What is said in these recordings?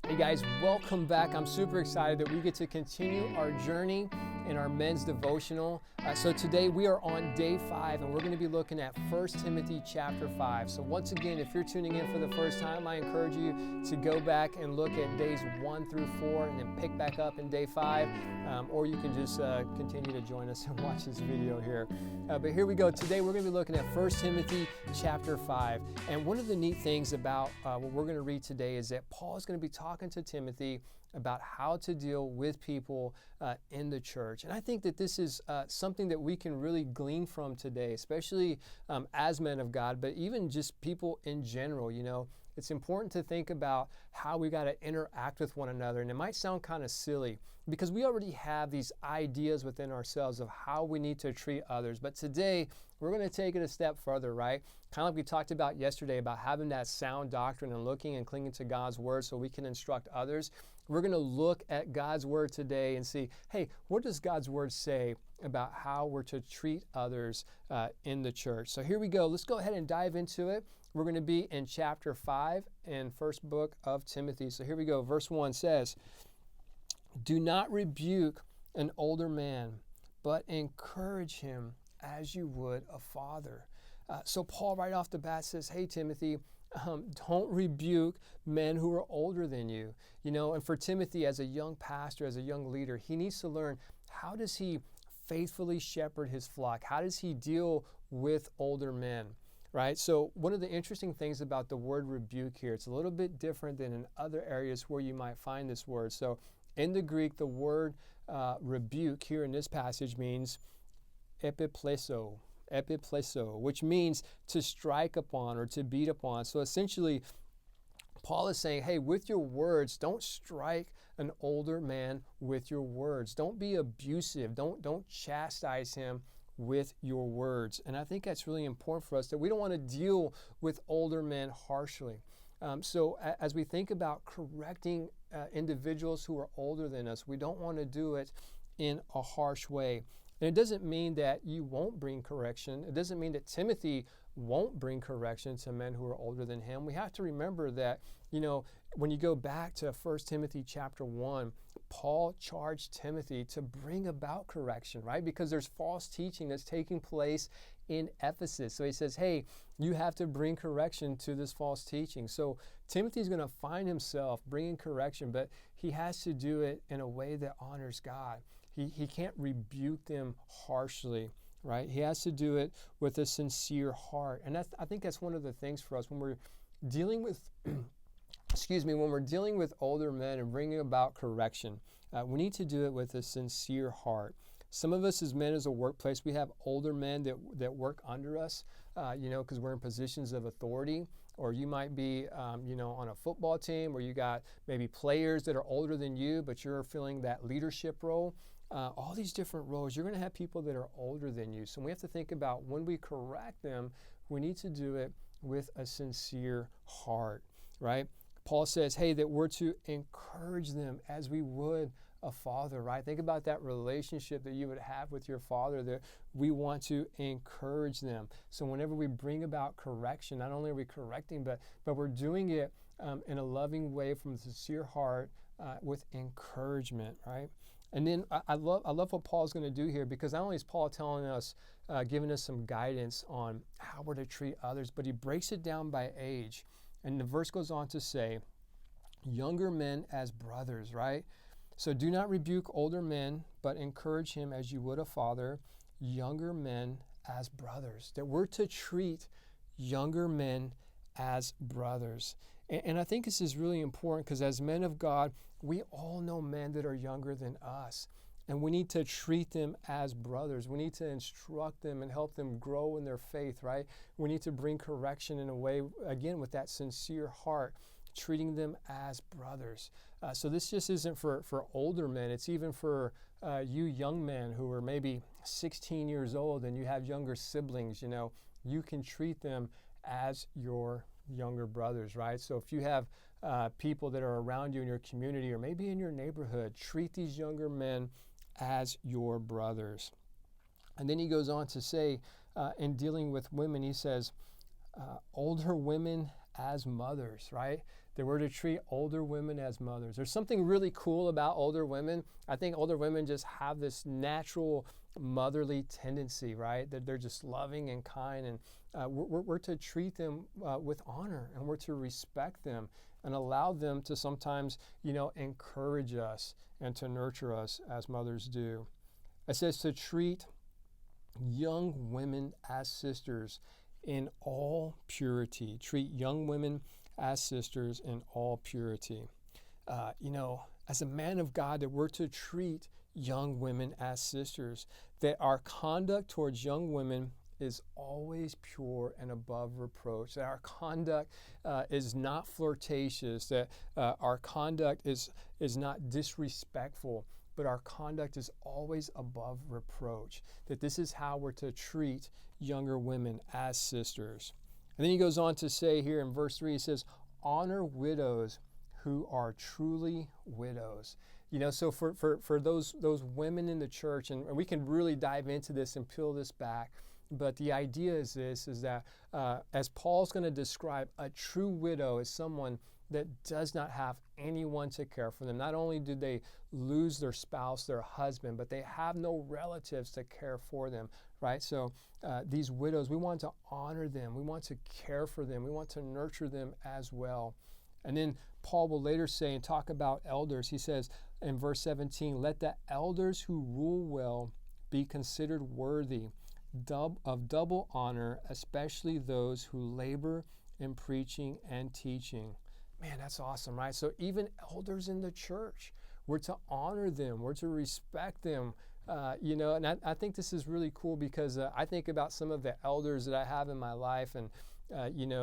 Hey guys, welcome back. I'm super excited that we get to continue our journey in our men's devotional. So today we are on day 5 and we're going to be looking at 1 Timothy chapter 5. So once again, if you're tuning in for the first time, I encourage you to go back and look at days 1 through 4 and then pick back up in day 5. Or you can just continue to join us and watch this video here. But here we go. Today we're going to be looking at 1 Timothy chapter 5. And one of the neat things about what we're going to read today is that Paul is going to be talking to Timothy about how to deal with people in the church. And I think that this is something that we can really glean from today, especially as men of God, but even just people in general. You know, it's important to think about how we got to interact with one another. And it might sound kind of silly because we already have these ideas within ourselves of how we need to treat others. But today, we're going to take it a step further, right? Kind of like we talked about yesterday about having that sound doctrine and looking and clinging to God's word so we can instruct others. We're going to look at God's word today and see, hey, what does God's word say about how we're to treat others in the church? So here we go. Let's go ahead and dive into it. We're going to be in chapter 5 in first book of Timothy. So here we go. Verse 1 says, "Do not rebuke an older man, but encourage him as you would a father." So Paul right off the bat says, hey, Timothy, don't rebuke men who are older than you. You know, and for Timothy as a young pastor, as a young leader, he needs to learn, how does he faithfully shepherd his flock? How does he deal with older men? Right? So one of the interesting things about the word rebuke here, it's a little bit different than in other areas where you might find this word. So in the Greek, the word rebuke here in this passage means epipleso, which means to strike upon or to beat upon. So essentially, Paul is saying, hey, with your words, don't strike an older man with your words. Don't be abusive. Don't chastise him with your words. And I think that's really important for us, that we don't want to deal with older men harshly. So as we think about correcting individuals who are older than us, we don't want to do it in a harsh way. And it doesn't mean that you won't bring correction. It doesn't mean that Timothy won't bring correction to men who are older than him. We have to remember that, you know, when you go back to 1 Timothy chapter 1, Paul charged Timothy to bring about correction, right? Because there's false teaching that's taking place in Ephesus. So he says, hey, you have to bring correction to this false teaching. So Timothy's going to find himself bringing correction, but he has to do it in a way that honors God. He can't rebuke them harshly, right? He has to do it with a sincere heart. And I think that's one of the things for us when we're dealing with when we're dealing with older men and bringing about correction, we need to do it with a sincere heart. Some of us as men as a workplace, we have older men that work under us, because we're in positions of authority. Or you might be, on a football team where you got maybe players that are older than you, but you're filling that leadership role. All these different roles, you're going to have people that are older than you. So we have to think about when we correct them, we need to do it with a sincere heart, right? Paul says, hey, that we're to encourage them as we would a father, right? Think about that relationship that you would have with your father, that we want to encourage them. So whenever we bring about correction, not only are we correcting, but we're doing it in a loving way from a sincere heart with encouragement, right? And then I love what Paul's going to do here, because not only is Paul telling us, giving us some guidance on how we're to treat others, but he breaks it down by age. And the verse goes on to say, younger men as brothers, right? So do not rebuke older men, but encourage him as you would a father, younger men as brothers. That we're to treat younger men as brothers. And I think this is really important because as men of God, we all know men that are younger than us. And we need to treat them as brothers. We need to instruct them and help them grow in their faith, right? We need to bring correction in a way, again, with that sincere heart, treating them as brothers. So this just isn't for older men. It's even for you young men who are maybe 16 years old and you have younger siblings. You can treat them as your younger brothers, right? So if you have people that are around you in your community or maybe in your neighborhood, treat these younger men as your brothers. And then he goes on to say, in dealing with women, he says, older women as mothers, right? that we're to treat older women as mothers. There's something really cool about older women. I think older women just have this natural motherly tendency, right? That they're just loving and kind, and we're to treat them with honor, and we're to respect them and allow them to sometimes, encourage us and to nurture us as mothers do. It says to treat young women as sisters in all purity. Treat young women as sisters in all purity. As a man of God, that we're to treat young women as sisters, that our conduct towards young women is always pure and above reproach, that our conduct is not flirtatious, that our conduct is not disrespectful, but our conduct is always above reproach, that this is how we're to treat younger women as sisters. And then he goes on to say here in verse 3, he says, honor widows who are truly widows. So for those women in the church, and we can really dive into this and peel this back, but the idea is that as Paul's going to describe, a true widow is someone that does not have anyone to care for them. Not only do they lose their spouse, their husband, but they have no relatives to care for them, right? So these widows, we want to honor them. We want to care for them. We want to nurture them as well. And then Paul will later say and talk about elders. He says in verse 17, let the elders who rule well be considered worthy of double honor, especially those who labor in preaching and teaching. Man, that's awesome, right? So even elders in the church, we're to honor them, we're to respect them, and I think this is really cool because I think about some of the elders that I have in my life, and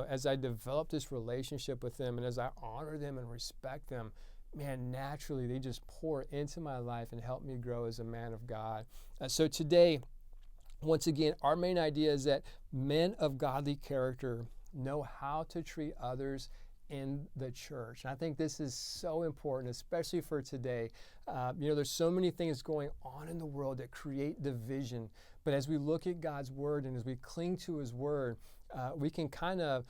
as I develop this relationship with them and as I honor them and respect them, man, naturally they just pour into my life and help me grow as a man of God. So today, once again, our main idea is that men of godly character know how to treat others in the church. And I think this is so important, especially for today. There's so many things going on in the world that create division. But as we look at God's word and as we cling to his word, we can kind of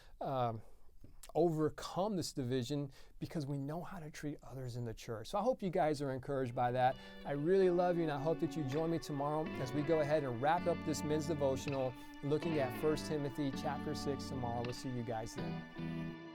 overcome this division because we know how to treat others in the church. So I hope you guys are encouraged by that. I really love you, and I hope that you join me tomorrow as we go ahead and wrap up this men's devotional looking at 1 Timothy chapter 6 tomorrow. We'll see you guys then.